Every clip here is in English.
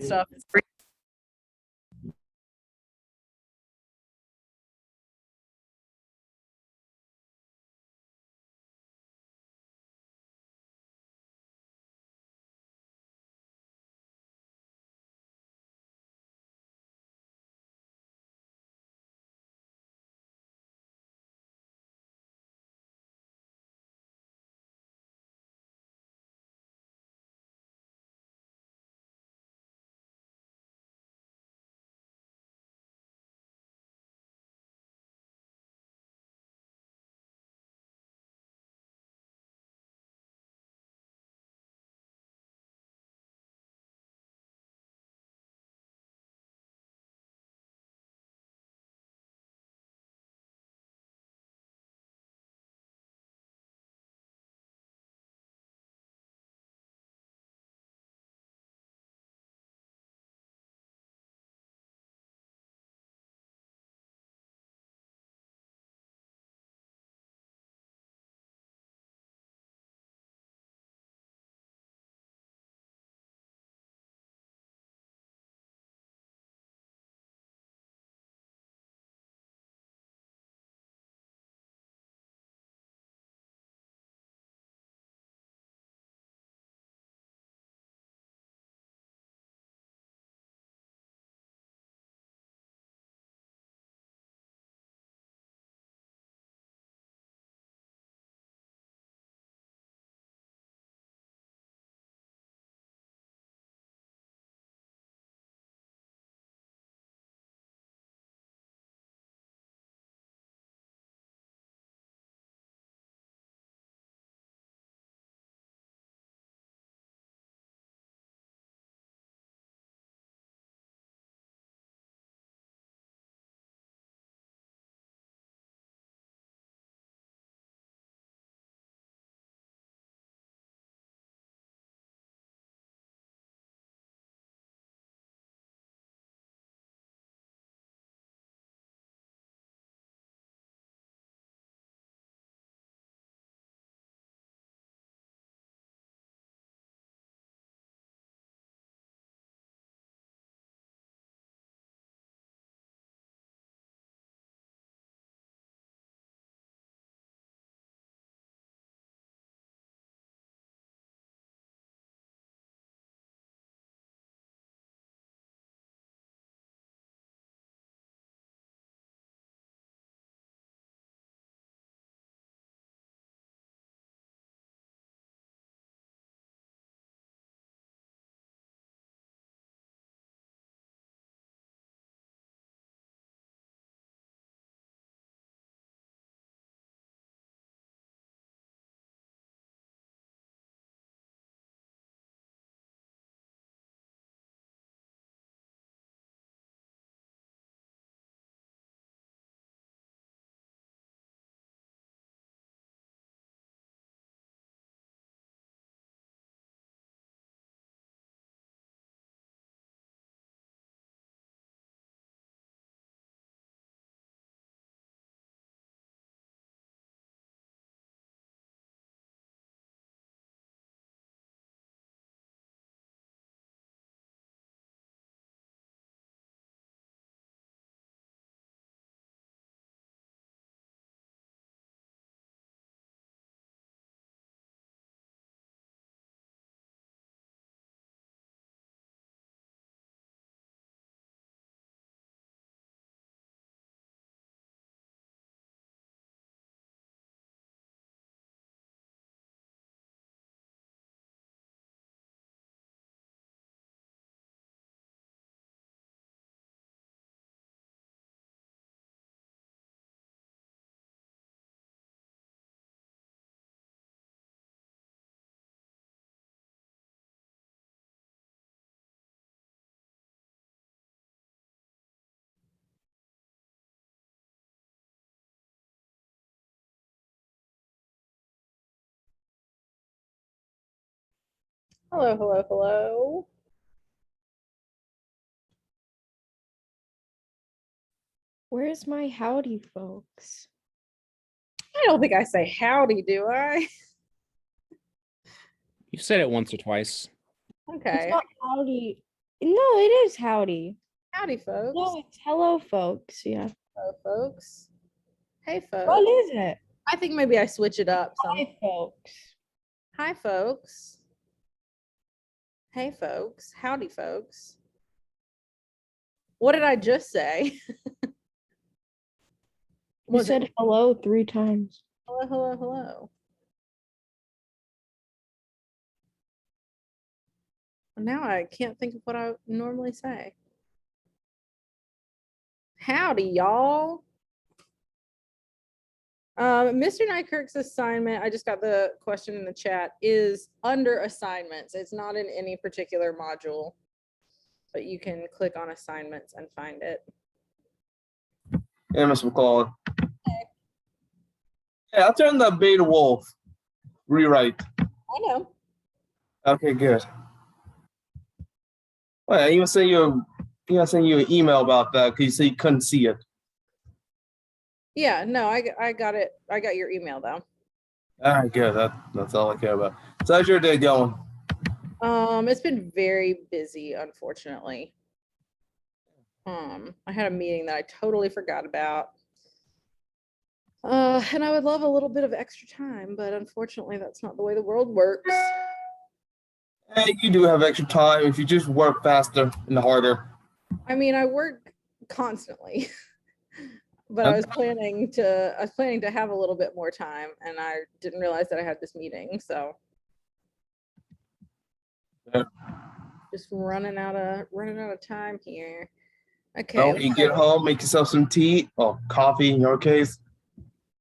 stuff. It's free. Hello, hello, hello. Where's my howdy, folks? I don't think I say howdy, do I? You said it once or twice. It's Okay. not howdy. No, it is howdy. Howdy, folks. No, it's hello, folks. Yeah. Hello, folks. Hey, What folks. is it? I think maybe I switch it up. Hi, folks. Hi, folks. Hey, folks. Howdy, folks. What did I just say? You said hello 3 times. Hello, hello, hello. Now I can't think of what I normally say. Howdy, y'all. Mr. Nykirk's assignment, I just got the question in the chat, is under assignments. It's not in any particular module, but you can click on assignments and find it. Yeah, Miss McCall. Yeah, I'll turn the beta wolf rewrite. I know. Okay, good. Well, I even sent you an email about that because you said you couldn't see it. Yeah, no, I got it. I got your email though. All right, good. That's all I care about. So how's your day going? It's been very busy, unfortunately. I had a meeting that I totally forgot about. And I would love a little bit of extra time, but unfortunately that's not the way the world works. Hey, you do have extra time if you just work faster and harder. I mean, I work constantly, but I was planning to have a little bit more time, and I didn't realize that I had this meeting, so Yeah. just running out of time here. Okay. Well, you get home, make yourself some tea or coffee in your case,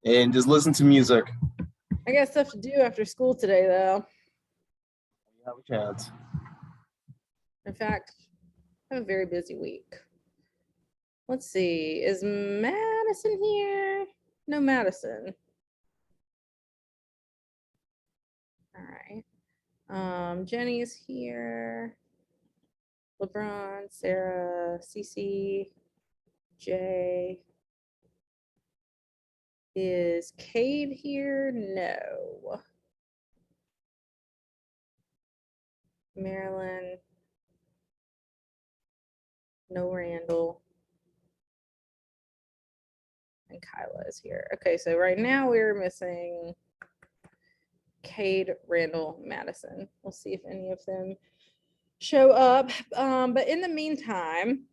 and just listen to music. I got stuff to do after school today, though. You have a chance. In fact, I have a very busy week. Let's see, is Madison here? No, Madison. All right. Jenny's here. LeBron, Sarah, Cece, Jay. Is Cade here? No. Marilyn. No, Randall. And Kyla is here. Okay, so right now we're missing Cade, Randall, Madison. We'll see if any of them show up. But in the meantime,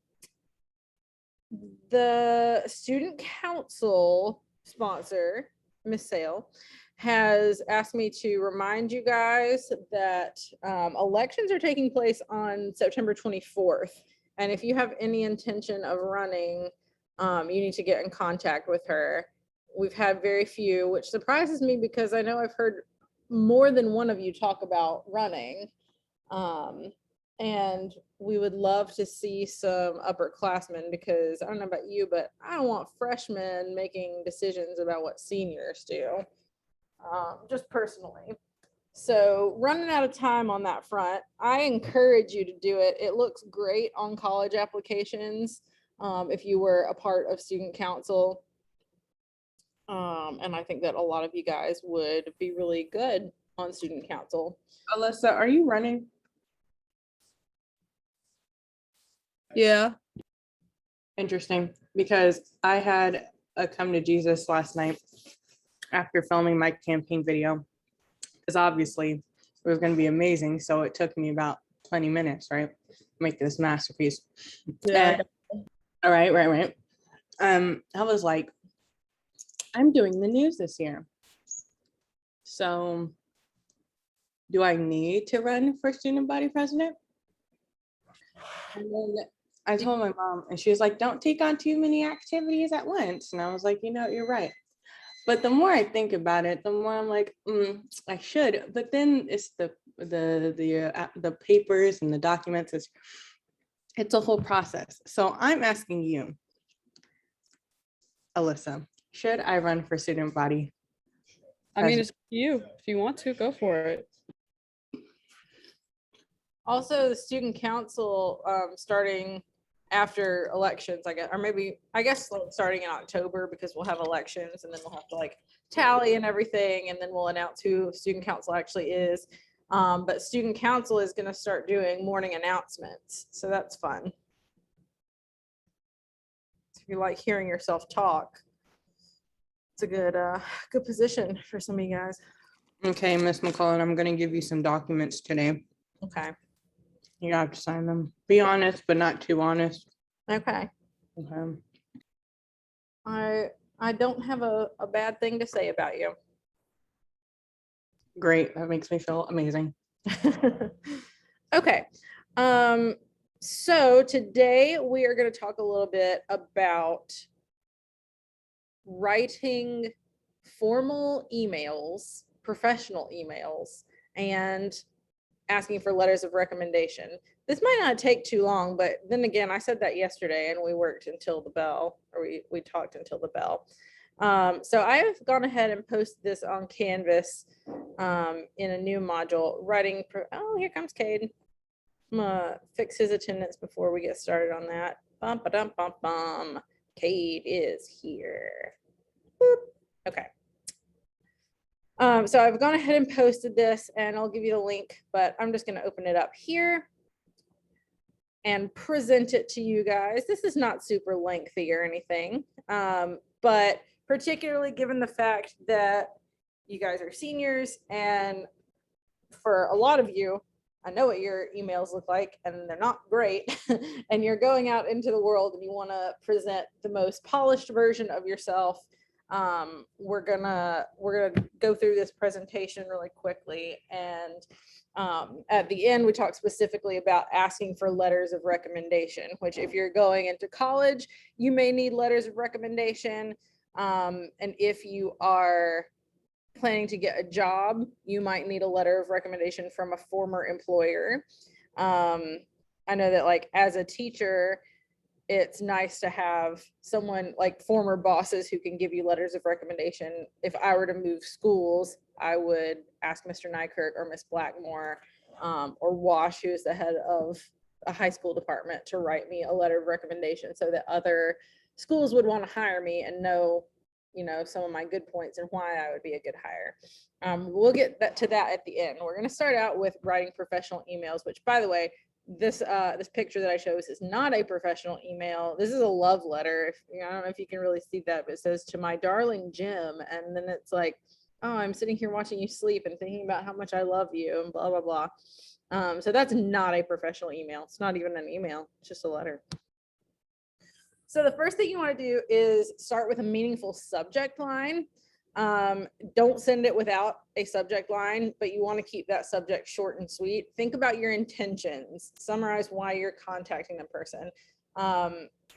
the student council sponsor, Miss Sale, has asked me to remind you guys that elections are taking place on September 24th. And if you have any intention of running, you need to get in contact with her. We've had very few, which surprises me because I know I've heard more than one of you talk about running. And we would love to see some upperclassmen because I don't know about you, but I don't want freshmen making decisions about what seniors do, just personally. So running out of time on that front, I encourage you to do it. It looks great on college applications if you were a part of student council. And I think that a lot of you guys would be really good on student council. Alyssa, are you running? Yeah. Interesting, because I had a come to Jesus last night after filming my campaign video, because obviously it was going to be amazing. So it took me about 20 minutes, right? Make this masterpiece. Yeah. All right. I was like, I'm doing the news this year. So do I need to run for student body president? And then I told my mom, and she was like, don't take on too many activities at once. And I was like, you're right. But the more I think about it, the more I'm like, I should. But then it's the papers and the documents. It's a whole process. So I'm asking you, Alyssa, should I run for student body? I mean, it's you. If you want to, go for it. Also, the student council starting after elections, I guess, or maybe I guess like starting in October, because we'll have elections and then we'll have to like tally and everything, and then we'll announce who student council actually is. But student council is going to start doing morning announcements. So that's fun. If you like hearing yourself talk, it's a good position for some of you guys. Okay, Miss McCullen, I'm gonna give you some documents today. Okay. You have to sign them. Be honest, but not too honest. Okay. Okay. I don't have a bad thing to say about you. Great. That makes me feel amazing. Okay. So today we are going to talk a little bit about writing formal emails, professional emails, and asking for letters of recommendation. This might not take too long, but then again, I said that yesterday and we worked until the bell, or we talked until the bell. So I have gone ahead and posted this on Canvas in a new module, oh, here comes Cade. I'm gonna fix his attendance before we get started on that. Bum, ba-dum, bum, bum. Cade is here. Boop. Okay. So I've gone ahead and posted this and I'll give you the link, but I'm just going to open it up here and present it to you guys. This is not super lengthy or anything, but particularly given the fact that you guys are seniors, and for a lot of you, I know what your emails look like and they're not great, and you're going out into the world and you want to present the most polished version of yourself. We're gonna go through this presentation really quickly, and at the end we talk specifically about asking for letters of recommendation, which if you're going into college, you may need letters of recommendation, and if you are planning to get a job, you might need a letter of recommendation from a former employer. I know that, like, as a teacher, it's nice to have someone like former bosses who can give you letters of recommendation. If I were to move schools, I would ask Mr. Nykirk or Miss Blackmore, or Wash, who is the head of a high school department, to write me a letter of recommendation so that other schools would want to hire me and know, some of my good points and why I would be a good hire. We'll get to that at the end. We're going to start out with writing professional emails, which, by the way, this picture that I chose is not a professional email. This is a love letter. I don't know if you can really see that, but it says, "To my darling Jim," and then it's like, "Oh, I'm sitting here watching you sleep and thinking about how much I love you," and blah blah blah. So that's not a professional email. It's not even an email. It's just a letter. So the first thing you want to do is start with a meaningful subject line. Don't send it without a subject line, but you want to keep that subject short and sweet. Think about your intentions. Summarize why you're contacting the person.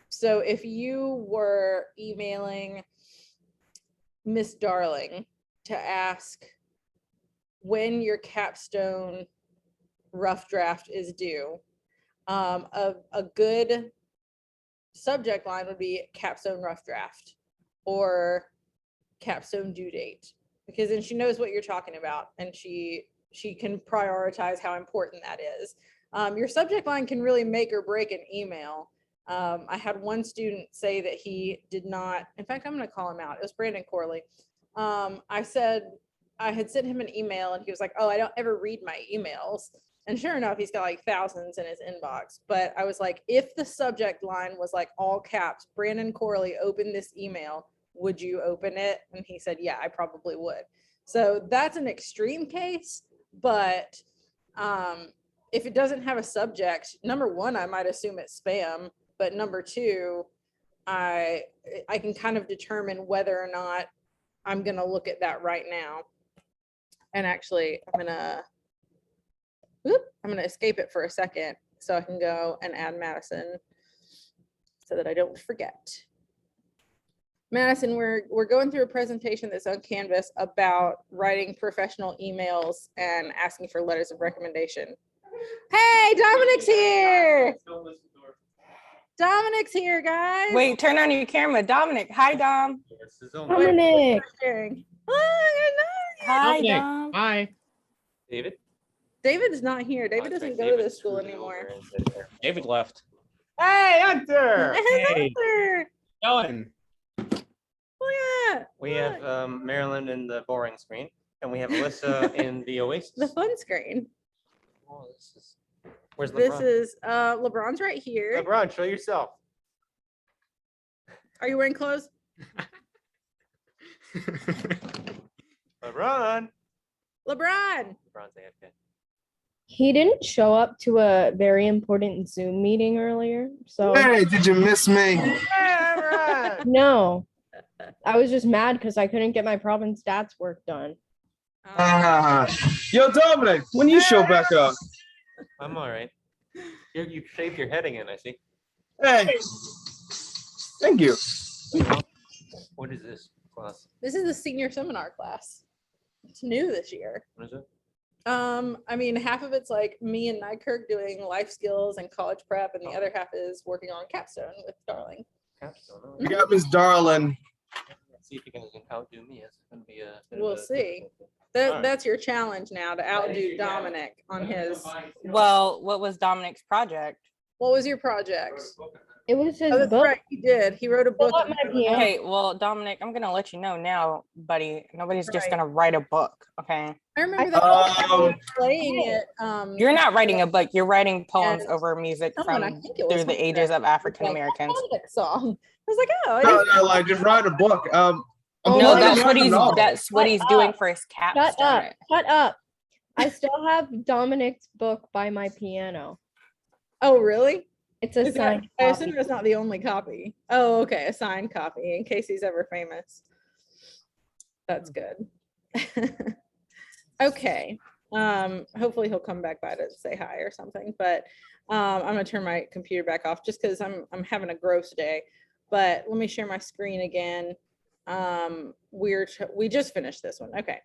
So if you were emailing Miss Darling to ask when your capstone rough draft is due, a good subject line would be capstone rough draft or capstone due date, because then she knows what you're talking about and she can prioritize how important that is. Your subject line can really make or break an email. I had one student say that he did not, in fact, I'm going to call him out. It was Brandon Corley. I had sent him an email and he was like, "Oh, I don't ever read my emails." And sure enough, he's got like thousands in his inbox. But I was like, if the subject line was like all caps, "Brandon Corley, open this email. Would you open it?" And he said, "Yeah, I probably would." So that's an extreme case. But if it doesn't have a subject, number one, I might assume it's spam. But number two, I can kind of determine whether or not I'm going to look at that right now. And actually, I'm going to escape it for a second so I can go and add Madison so that I don't forget. Madison, we're going through a presentation that's on Canvas about writing professional emails and asking for letters of recommendation. Hey, Dominic's here. Dominic's here, guys. Wait, turn on your camera. Dominic. Hi, Dom. Dominic. Sharing. Oh, I know. Hi, Dominic. Dom. Hi. David? David's not here. David That's right, doesn't go to David this school scooted anymore. over and said there. David left. Hey, Hunter! Hey. Hunter. Going. Look at that. We have Maryland in the boring screen. And we have Alyssa in the Oasis. The fun screen. Oh, where's This LeBron? is LeBron's right here. LeBron, show yourself. Are you wearing clothes? LeBron. LeBron. LeBron's AFK. He didn't show up to a very important Zoom meeting earlier. So Hey, did you miss me? LeBron. no. I was just mad because I couldn't get my province stats work done. Yo, Dominic, when you show back up? I'm all right. You shaved your head again, I see. Hey, thank you. What is this class? This is the senior seminar class. It's new this year. What is it? I mean, half of it's like me and Nykirk doing life skills and college prep, and the other half is working on capstone with Darling. Capstone. Oh, You got Miss Darling. Let's see if you can outdo me. It's gonna be a. bit of We'll a see. difficult thing. Alright. That's your challenge now, to outdo Dominic on his. Well, what was Dominic's project? What was your project? It was his Oh, that's book. right, he did. He wrote a book. up my piano. Okay, well, Dominic, I'm gonna let you know now, buddy. Nobody's just Right. gonna write a book, okay? I remember that I was Um, playing it. You're not writing a book. You're writing poems And over music someone, I from think it was through the Hunter, ages of was African like, Americans. "Dominic song." I was like, oh, I No, didn't- no, like just write a book. I'm Oh, No, my that's God. what he's novel. that's what Shut he's doing up. for his Shut capstone. up. Shut up. I still have Dominic's book by my piano. oh, really? It's a Is that- signed I assume copy. it's not the only copy. Oh, okay, a signed copy in case he's ever famous. That's good. Okay. Hopefully he'll come back by to say hi or something. But I'm gonna turn my computer back off just because I'm having a gross day. But let me share my screen again. We just finished this one. Okay.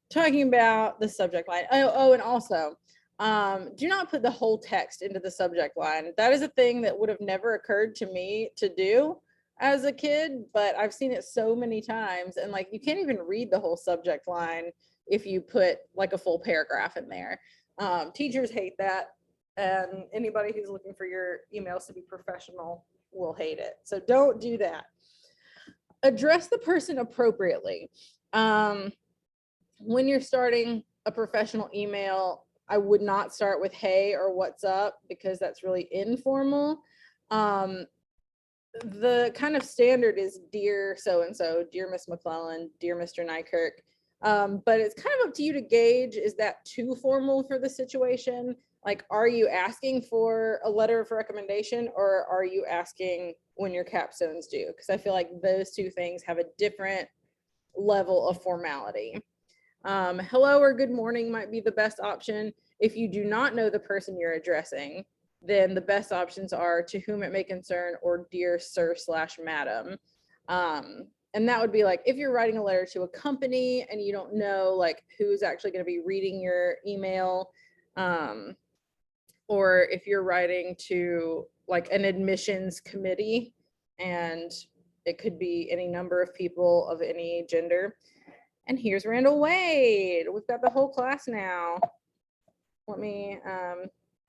Talking about the subject line. Oh, and also, do not put the whole text into the subject line. That is a thing that would have never occurred to me to do as a kid, but I've seen it so many times. And like, you can't even read the whole subject line if you put like a full paragraph in there. Teachers hate that. And anybody who's looking for your emails to be professional will hate it. So don't do that. Address the person appropriately. When you're starting a professional email, I would not start with hey or what's up because that's really informal. The kind of standard is dear so-and-so, dear Miss McClellan, dear Mr. Nykirk. But it's kind of up to you to gauge, is that too formal for the situation? Like, are you asking for a letter of recommendation or are you asking when your capstone's due? Because I feel like those two things have a different level of formality. Hello or good morning might be the best option. If you do not know the person you're addressing, then the best options are to whom it may concern or dear sir / madam. And that would be like if you're writing a letter to a company and you don't know like who's actually going to be reading your email, or if you're writing to like an admissions committee and it could be any number of people of any gender. And here's Randall Wade. We've got the whole class now. Let me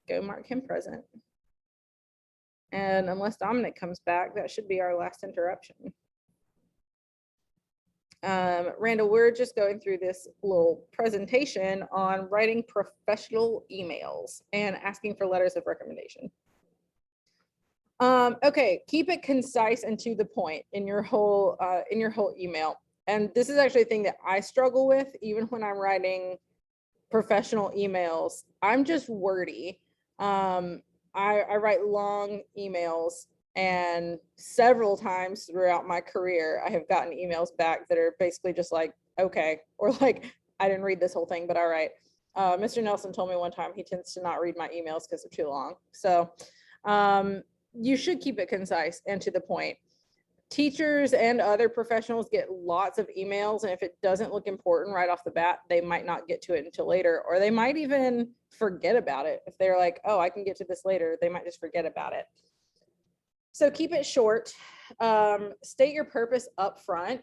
go mark him present. And unless Dominic comes back, that should be our last interruption. Randall, we're just going through this little presentation on writing professional emails and asking for letters of recommendation. Okay, keep it concise and to the point in your whole email. And this is actually a thing that I struggle with, even when I'm writing professional emails. I'm just wordy. I write long emails, and several times throughout my career, I have gotten emails back that are basically just like, okay, or like, I didn't read this whole thing, but all right. Mr. Nelson told me one time he tends to not read my emails because they're too long. So you should keep it concise and to the point. Teachers and other professionals get lots of emails, and if it doesn't look important right off the bat, they might not get to it until later, or they might even forget about it. If they're like, oh, I can get to this later, they might just forget about it. So keep it short. State your purpose up front.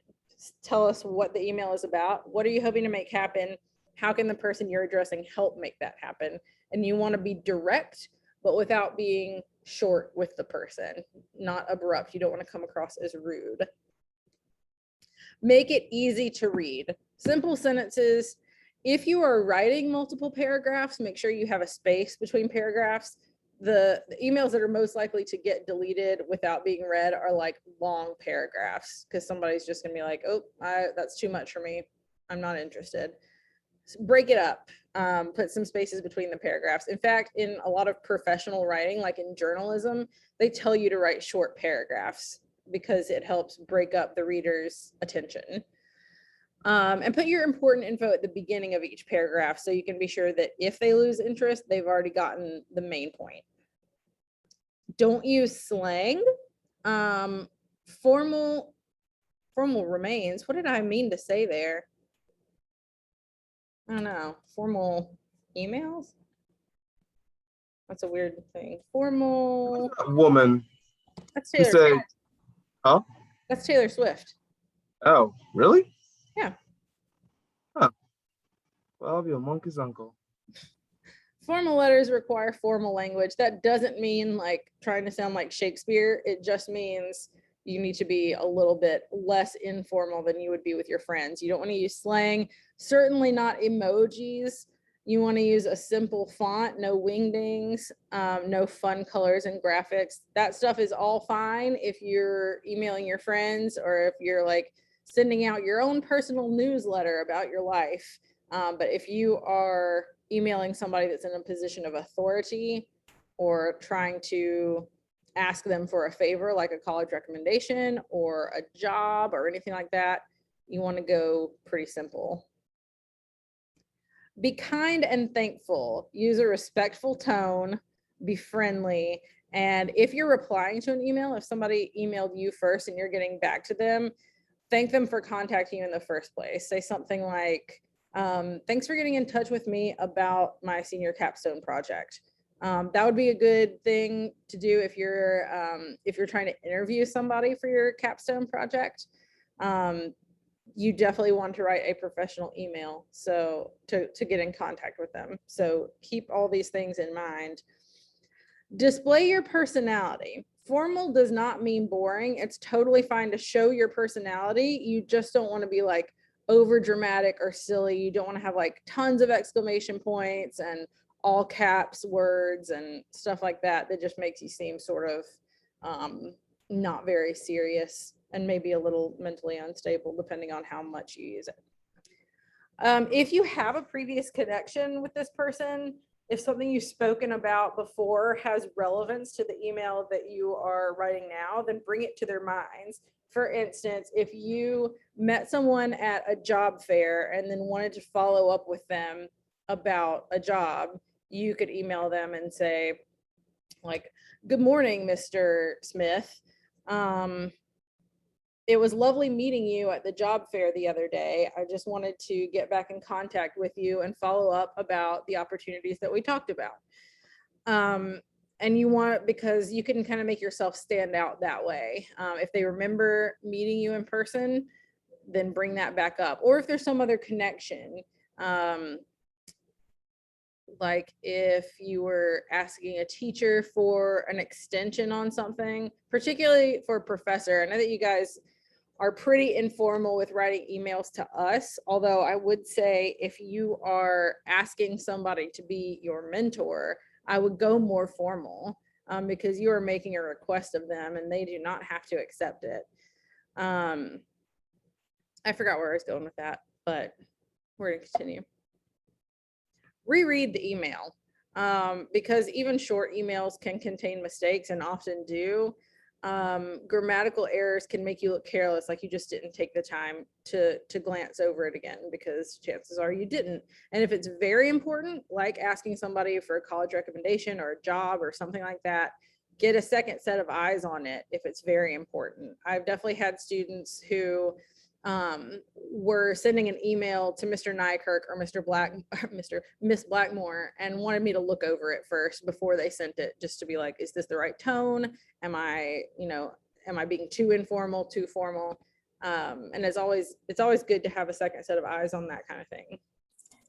Tell us what the email is about. What are you hoping to make happen? How can the person you're addressing help make that happen? And you want to be direct, but without being short with the person, not abrupt. You don't want to come across as rude. Make it easy to read. Simple sentences. If you are writing multiple paragraphs, make sure you have a space between paragraphs. The emails that are most likely to get deleted without being read are like long paragraphs, because somebody's just gonna be like, oh, that's too much for me. I'm not interested. Break it up. Put some spaces between the paragraphs. In fact, in a lot of professional writing, like in journalism, they tell you to write short paragraphs because it helps break up the reader's attention. And put your important info at the beginning of each paragraph so you can be sure that if they lose interest, they've already gotten the main point. Don't use slang. Formal remains. What did I mean to say there? I don't know. Formal emails? That's a weird thing. Formal. Woman. That's He Taylor said, Swift. huh? That's Taylor Swift. Oh, really? Yeah. Huh. Well, I'll be a monkey's uncle. Formal letters require formal language. That doesn't mean like trying to sound like Shakespeare. It just means you need to be a little bit less informal than you would be with your friends. You don't want to use slang, certainly not emojis. You want to use a simple font, no wingdings, no fun colors and graphics. That stuff is all fine if you're emailing your friends or if you're like sending out your own personal newsletter about your life. But if you are emailing somebody that's in a position of authority or trying to ask them for a favor, like a college recommendation or a job or anything like that, you want to go pretty simple. Be kind and thankful. Use a respectful tone. Be friendly. And if you're replying to an email, if somebody emailed you first and you're getting back to them, thank them for contacting you in the first place. Say something like, thanks for getting in touch with me about my senior capstone project. That would be a good thing to do if you're trying to interview somebody for your capstone project. You definitely want to write a professional email so to get in contact with them. So keep all these things in mind. Display your personality. Formal does not mean boring. It's totally fine to show your personality. You just don't want to be like over dramatic or silly. You don't want to have like tons of exclamation points and all caps words and stuff like that. That just makes you seem sort of not very serious and maybe a little mentally unstable depending on how much you use it. If you have a previous connection with this person, if something you've spoken about before has relevance to the email that you are writing now, then bring it to their minds. For instance, if you met someone at a job fair and then wanted to follow up with them about a job, you could email them and say, like, good morning, Mr. Smith. It was lovely meeting you at the job fair the other day. I just wanted to get back in contact with you and follow up about the opportunities that we talked about. And you want, because you can kind of make yourself stand out that way. If they remember meeting you in person, then bring that back up. Or if there's some other connection, like if you were asking a teacher for an extension on something, particularly for a professor. I know that you guys are pretty informal with writing emails to us, although I would say if you are asking somebody to be your mentor, I would go more formal, because you are making a request of them and they do not have to accept it. I forgot where I was going with that, but we're going to continue. Reread the email, because even short emails can contain mistakes and often do. Grammatical errors can make you look careless, like you just didn't take the time to glance over it again, because chances are you didn't. And if it's very important, like asking somebody for a college recommendation or a job or something like that, get a second set of eyes on it if it's very important. I've definitely had students who were sending an email to Mr. Nykirk or Miss Blackmore and wanted me to look over it first before they sent it, just to be like, is this the right tone? Am I being too informal, too formal? And it's always good to have a second set of eyes on that kind of thing.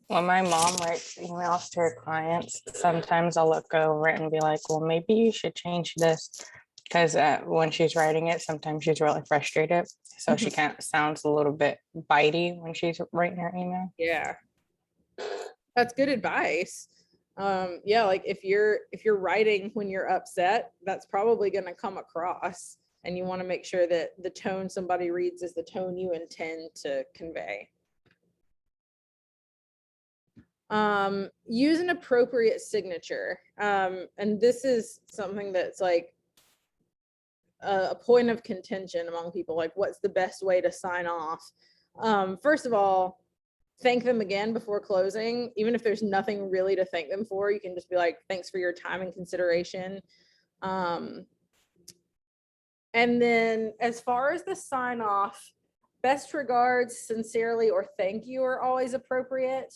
When my mom writes emails to her clients, sometimes I'll look over it and be like, well, maybe you should change this. Because when she's writing it, sometimes she's really frustrated So she kind of sounds a little bit bitey when she's writing her email. Yeah. That's good advice. Yeah, like if you're writing when you're upset, that's probably going to come across, and you want to make sure that the tone somebody reads is the tone you intend to convey. Use an appropriate signature. And this is something that's like a point of contention among people, like what's the best way to sign off. First of all, thank them again before closing. Even if there's nothing really to thank them for, you can just be like, thanks for your time and consideration. And then as far as the sign off, best regards, sincerely, or thank you are always appropriate.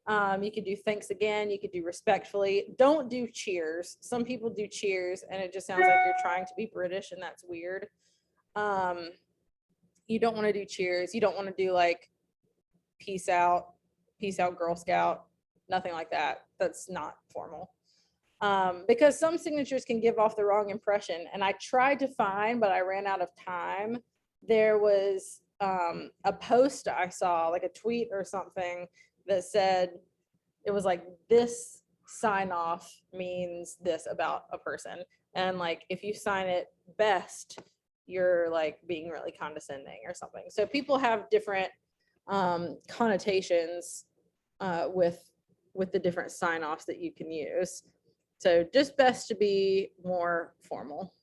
You could do thanks again. You could do respectfully. Don't do cheers. Some people do cheers and it just sounds like you're trying to be British, and that's weird. You don't want to do cheers. You don't want to do like peace out, Girl Scout, nothing like that. That's not formal. Because some signatures can give off the wrong impression. And I tried to find, but I ran out of time. There was a post I saw, like a tweet or something, that said, it was like, this sign off means this about a person. And like, if you sign it best, you're like being really condescending or something. So people have different connotations with the different sign offs that you can use. So just best to be more formal.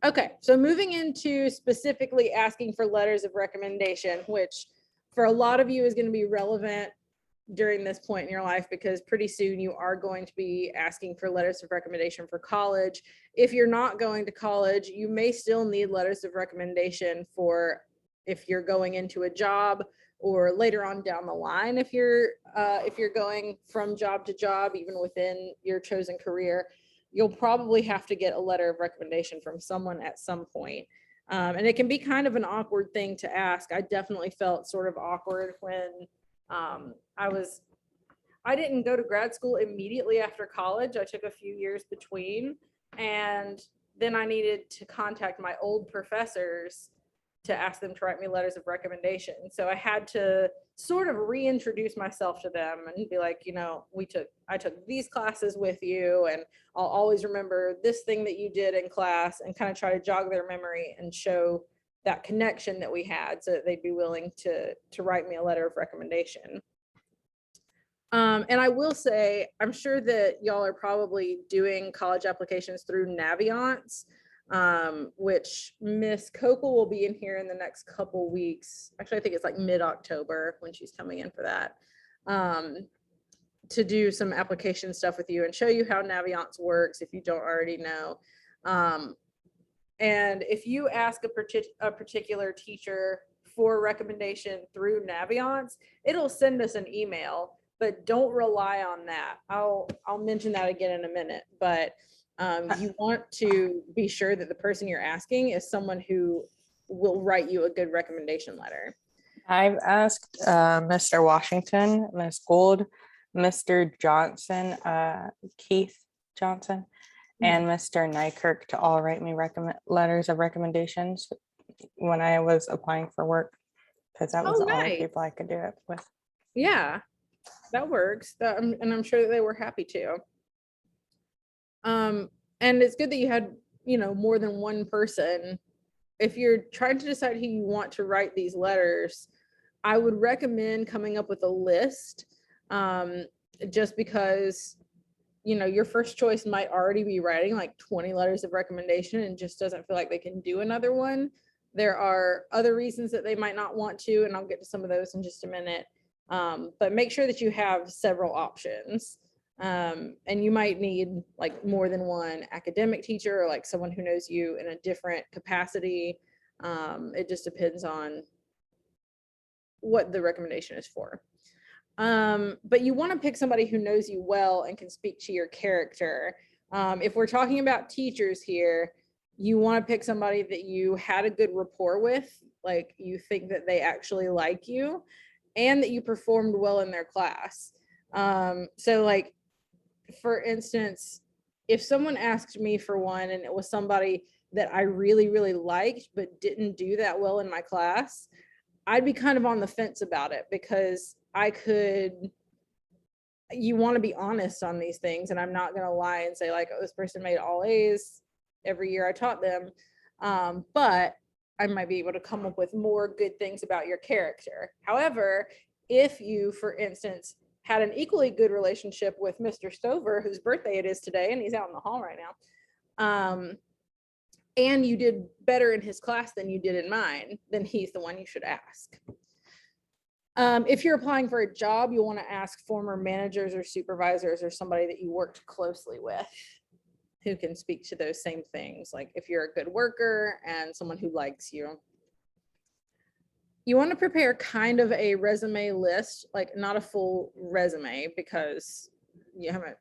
Okay, so moving into specifically asking for letters of recommendation, which for a lot of you is going to be relevant during this point in your life, because pretty soon you are going to be asking for letters of recommendation for college. If you're not going to college, you may still need letters of recommendation for if you're going into a job, or later on down the line if you're going from job to job, even within your chosen career, you'll probably have to get a letter of recommendation from someone at some point. And it can be kind of an awkward thing to ask. I definitely felt sort of awkward when I didn't go to grad school immediately after college. I took a few years between, and then I needed to contact my old professors to ask them to write me letters of recommendation. So I had to sort of reintroduce myself to them and be like, you know, I took these classes with you, and I'll always remember this thing that you did in class, and kind of try to jog their memory and show that connection that we had, so that they'd be willing to write me a letter of recommendation. And I will say, I'm sure that y'all are probably doing college applications through Naviance, which Miss Cokel will be in here in the next couple weeks. Actually, I think it's like mid-October when she's coming in for that, to do some application stuff with you and show you how Naviance works if you don't already know. And if you ask a particular teacher for recommendation through Naviance, it'll send us an email, but don't rely on that. I'll mention that again in a minute, but you want to be sure that the person you're asking is someone who will write you a good recommendation letter. I've asked Mr. Washington, Ms. Gould, Mr. Johnson, Keith Johnson, and Mr. Nykirk to all write me letters of recommendations when I was applying for work, because that was the only people I could do it with. Yeah, that works. And I'm sure that they were happy to. And it's good that you had, you know, more than one person. If you're trying to decide who you want to write these letters, I would recommend coming up with a list, just because, you know, your first choice might already be writing like 20 letters of recommendation and just doesn't feel like they can do another one. There are other reasons that they might not want to, and I'll get to some of those in just a minute. But make sure that you have several options. And you might need like more than one academic teacher, or like someone who knows you in a different capacity. It just depends on what the recommendation is for. But you want to pick somebody who knows you well and can speak to your character. If we're talking about teachers here, you want to pick somebody that you had a good rapport with, like you think that they actually like you, and that you performed well in their class. So like, for instance, if someone asked me for one and it was somebody that I really, really liked, but didn't do that well in my class, I'd be kind of on the fence about it because you want to be honest on these things. And I'm not going to lie and say like, oh, this person made all A's every year I taught them. But I might be able to come up with more good things about your character. However, if you, for instance, had an equally good relationship with Mr. Stover, whose birthday it is today, and he's out in the hall right now, and you did better in his class than you did in mine, then he's the one you should ask. If you're applying for a job, you want to ask former managers or supervisors or somebody that you worked closely with who can speak to those same things. Like if you're a good worker and someone who likes you. You want to prepare kind of a resume list, like not a full resume because you haven't,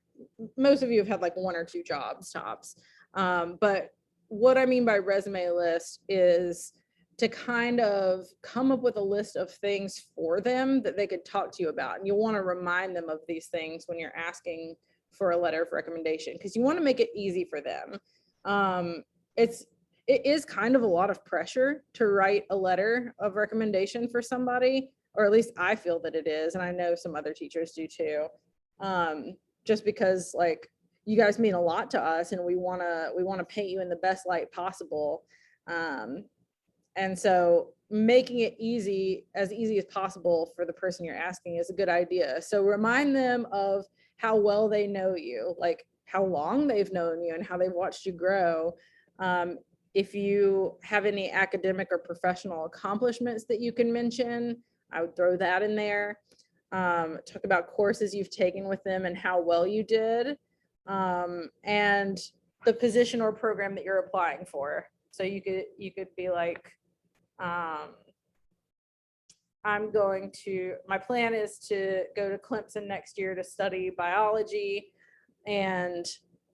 most of you have had like 1 or 2 jobs tops. But what I mean by resume list is to kind of come up with a list of things for them that they could talk to you about. And you'll want to remind them of these things when you're asking for a letter of recommendation, because you want to make it easy for them. It is kind of a lot of pressure to write a letter of recommendation for somebody, or at least I feel that it is. And I know some other teachers do too. Just because like you guys mean a lot to us and we want to paint you in the best light possible. And so making it easy as possible for the person you're asking is a good idea. So remind them of how well they know you, like how long they've known you and how they've watched you grow. If you have any academic or professional accomplishments that you can mention, I would throw that in there. Talk about courses you've taken with them and how well you did, and the position or program that you're applying for. So you could be like, my plan is to go to Clemson next year to study biology. And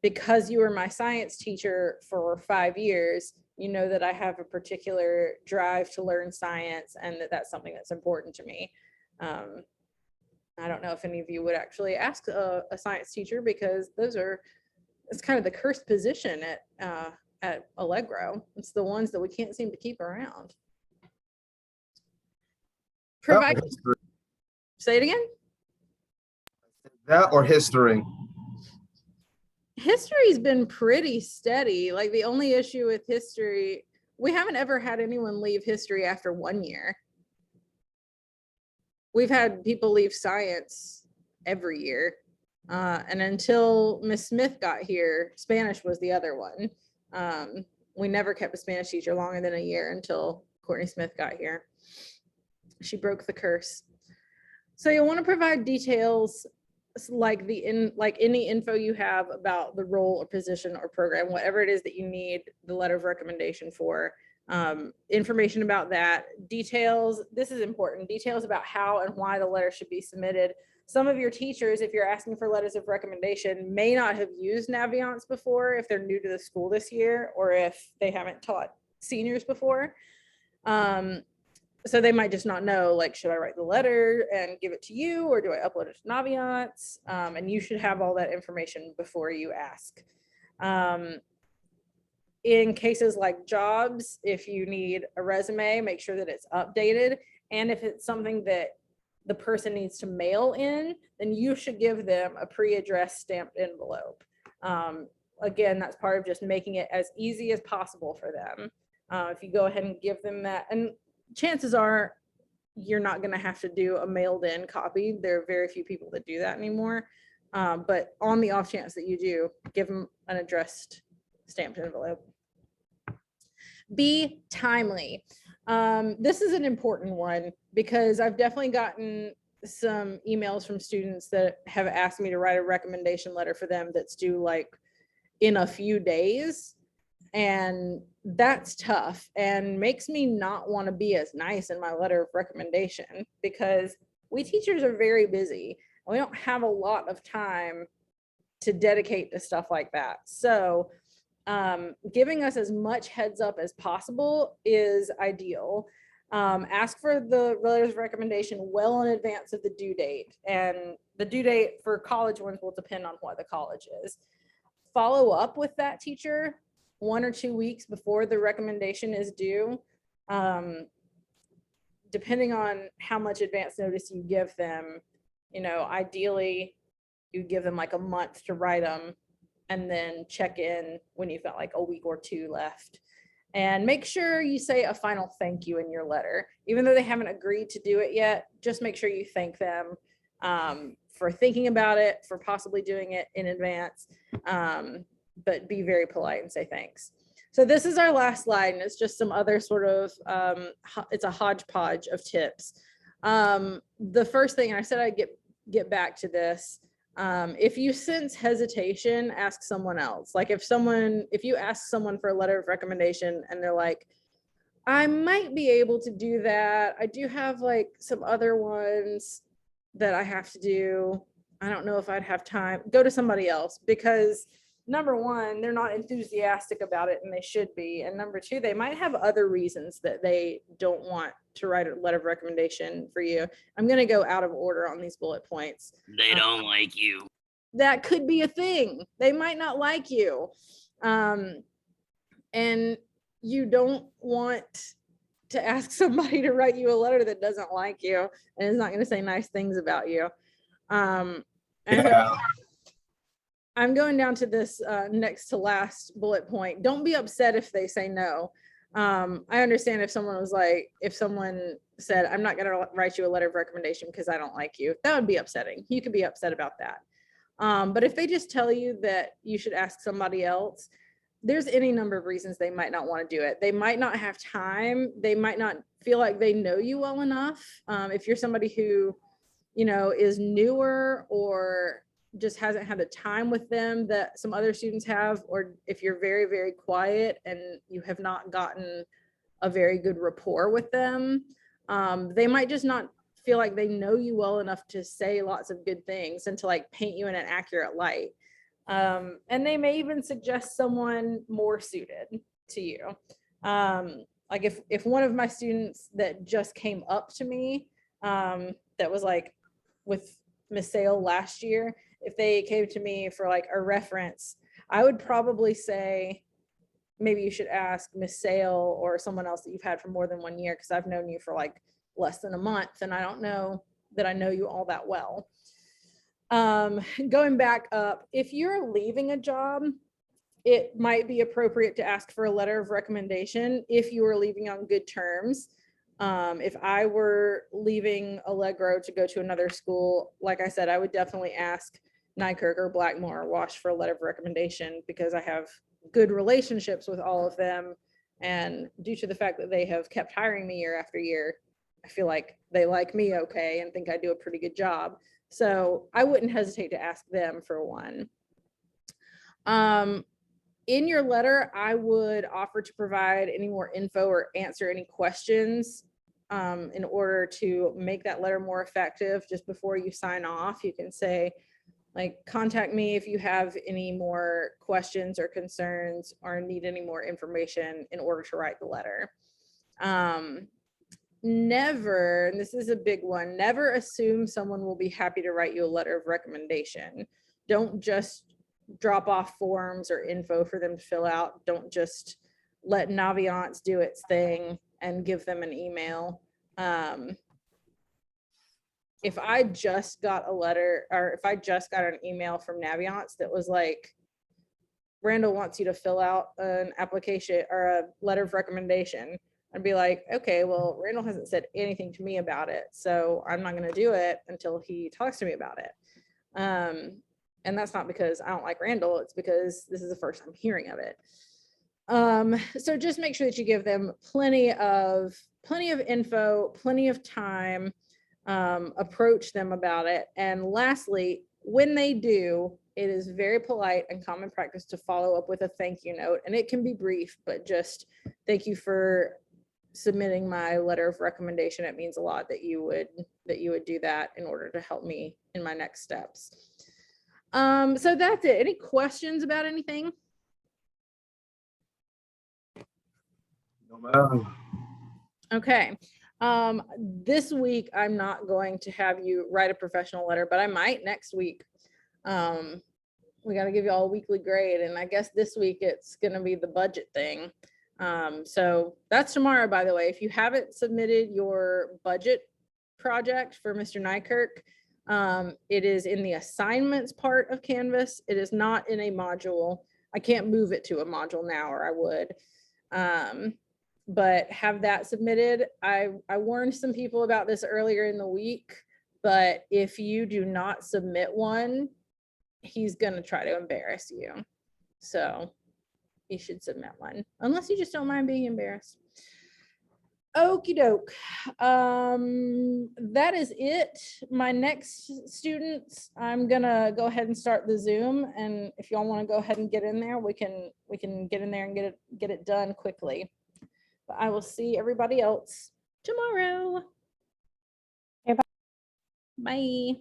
because you were my science teacher for 5 years, you know that I have a particular drive to learn science and that's something that's important to me. I don't know if any of you would actually ask a science teacher because it's kind of the cursed position at Allegro. It's the ones that we can't seem to keep around. Say it again. That or history? History's been pretty steady. Like the only issue with history, we haven't ever had anyone leave history after 1 year. We've had people leave science every year. And until Miss Smith got here, Spanish was the other one. We never kept a Spanish teacher longer than a year until Courtney Smith got here. She broke the curse. So you'll want to provide details like any info you have about the role or position or program, whatever it is that you need the letter of recommendation for. Information about that, details, this is important, details about how and why the letter should be submitted. Some of your teachers, if you're asking for letters of recommendation, may not have used Naviance before if they're new to the school this year, or if they haven't taught seniors before. So they might just not know, like, should I write the letter and give it to you, or do I upload it to Naviance? And you should have all that information before you ask. In cases like jobs, if you need a resume, make sure that it's updated. And if it's something that the person needs to mail in, then you should give them a pre-addressed stamped envelope. Again, that's part of just making it as easy as possible for them. If you go ahead and give them that, and chances are you're not going to have to do a mailed in copy. There are very few people that do that anymore. But on the off chance that you do, give them an addressed stamped envelope. Be timely. This is an important one because I've definitely gotten some emails from students that have asked me to write a recommendation letter for them that's due like in a few days. And that's tough and makes me not want to be as nice in my letter of recommendation because we teachers are very busy. We don't have a lot of time to dedicate to stuff like that. So giving us as much heads up as possible is ideal. Ask for the letters of recommendation well in advance of the due date, and the due date for college ones will depend on what the college is. follow up with that teacher 1 or 2 weeks before the recommendation is due. Depending on how much advance notice you give them, ideally you give them like a month to write them, and then check in when you've got like a week or 2 left. And make sure you say a final thank you in your letter. Even though they haven't agreed to do it yet, just make sure you thank them for thinking about it, for possibly doing it in advance, but be very polite and say thanks. So this is our last slide, and it's just some other sort of, it's a hodgepodge of tips. The first thing, I said I'd get back to this, if you sense hesitation, ask someone else. Like if you ask someone for a letter of recommendation and they're like, I might be able to do that. I do have like some other ones that I have to do. I don't know if I'd have time. Go to somebody else, because number one, they're not enthusiastic about it, and they should be. And number two, they might have other reasons that they don't want to write a letter of recommendation for you. I'm going to go out of order on these bullet points. They don't like you. That could be a thing. They might not like you. And you don't want to ask somebody to write you a letter that doesn't like you and is not going to say nice things about you. Yeah. I'm going down to this next to last bullet point. Don't be upset if they say no. I understand if someone said, I'm not going to write you a letter of recommendation because I don't like you. That would be upsetting. You could be upset about that. But if they just tell you that you should ask somebody else, there's any number of reasons they might not want to do it. They might not have time. They might not feel like they know you well enough. If you're somebody who, is newer or just hasn't had the time with them that some other students have, or if you're very, very quiet and you have not gotten a very good rapport with them, they might just not feel like they know you well enough to say lots of good things and to like paint you in an accurate light. And they may even suggest someone more suited to you. Like if one of my students that just came up to me, that was like with Miss Sale last year, if they came to me for like a reference, I would probably say, maybe you should ask Miss Sale or someone else that you've had for more than 1 year, because I've known you for like less than a month and I don't know that I know you all that well. Going back up, if you're leaving a job, it might be appropriate to ask for a letter of recommendation if you are leaving on good terms. If I were leaving Allegro to go to another school, like I said, I would definitely ask Nykirk or Blackmore or Wash for a letter of recommendation, because I have good relationships with all of them. And due to the fact that they have kept hiring me year after year, I feel like they like me okay and think I do a pretty good job. So I wouldn't hesitate to ask them for one. In your letter, I would offer to provide any more info or answer any questions in order to make that letter more effective. Just before you sign off, you can say, like, contact me if you have any more questions or concerns or need any more information in order to write the letter. Never, and this is a big one, never assume someone will be happy to write you a letter of recommendation. Don't just drop off forms or info for them to fill out. Don't just let Naviance do its thing and give them an email. If I just got a letter, or if I just got an email from Naviance that was like, Randall wants you to fill out an application or a letter of recommendation, I'd be like, okay, well, Randall hasn't said anything to me about it, so I'm not going to do it until he talks to me about it. And that's not because I don't like Randall, it's because this is the first I'm hearing of it. So just make sure that you give them plenty of info, plenty of time, approach them about it. And lastly, when they do, it is very polite and common practice to follow up with a thank you note. And it can be brief, but just thank you for submitting my letter of recommendation. It means a lot that you would do that in order to help me in my next steps. So that's it. Any questions about anything? No matter. Okay. This week, I'm not going to have you write a professional letter, but I might next week. we got to give you all a weekly grade. And I guess this week it's going to be the budget thing. So that's tomorrow, by the way. If you haven't submitted your budget project for Mr. Nykirk, it is in the assignments part of Canvas. It is not in a module. I can't move it to a module now, or I would. But have that submitted. I warned some people about this earlier in the week, but if you do not submit one, he's going to try to embarrass you. So you should submit one, unless you just don't mind being embarrassed. Okie doke. That is it. My next students, I'm gonna go ahead and start the Zoom, and if y'all want to go ahead and get in there, we can get in there and get it done quickly. But I will see everybody else tomorrow. Okay, Bye.